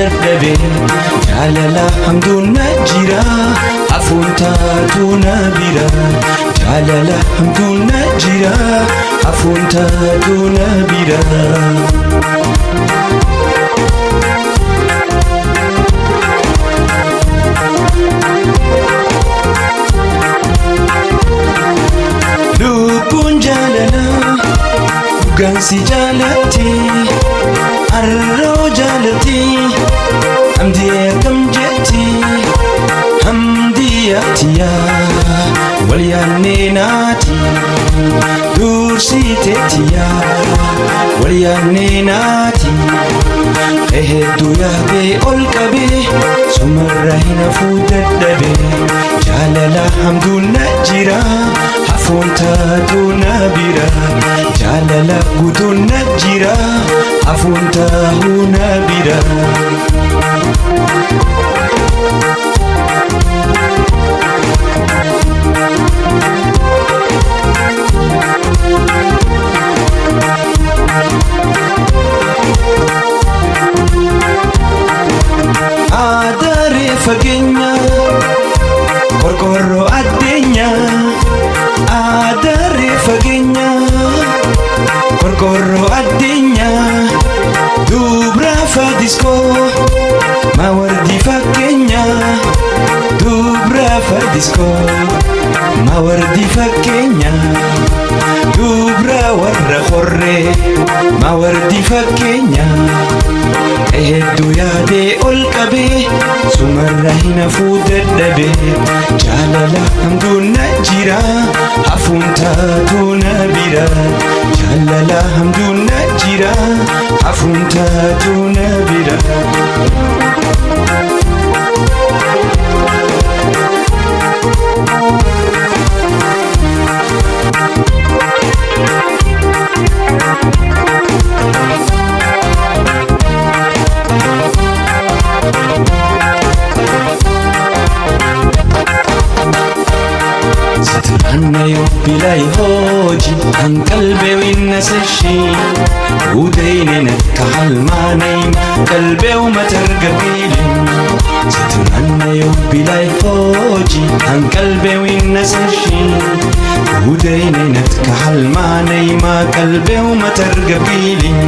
dadhabe jaalala hamduun na jira hafuun taatu na bira jaalala hamduun na jira hafuun taatu na bira. Lubbuun jaalala dhugaansi jaalatti arroo jaalatti hamdii akkam jetti hamdii atiyaa wal yaannee naati dursiteetiyaa wal yaannee naati hedduu yaadee ol qabee sumarra hin hafuu dadhabe jaalala hamduun na jira hafuun taatu na bira jaalala guutuun na jira hafuun taatu na bira. Adaree fageenya qorqorroo addeenyaa adaree fageenya qorqorroo addeenyaa dubra fadiskoo mawardi fakkeenya dubra fadiskoo mawardi fakkeenya dubra warra horree mawardi fakkeenya. Hedduu yaadee ol qabee sumarra hin hafuu dadhabe jaalala hamduun na jira hafuun taatu na bira jaalala hamduun na jira hafuun taatu na bira. Annayo bilay hoji an qalbe winna sashi udayne nakka halmanayim qalbe umatarga bilin sitin annayo bilay hoji an qalbe winna sashi udayne nakka halmanayim qalbe umatarga bilin.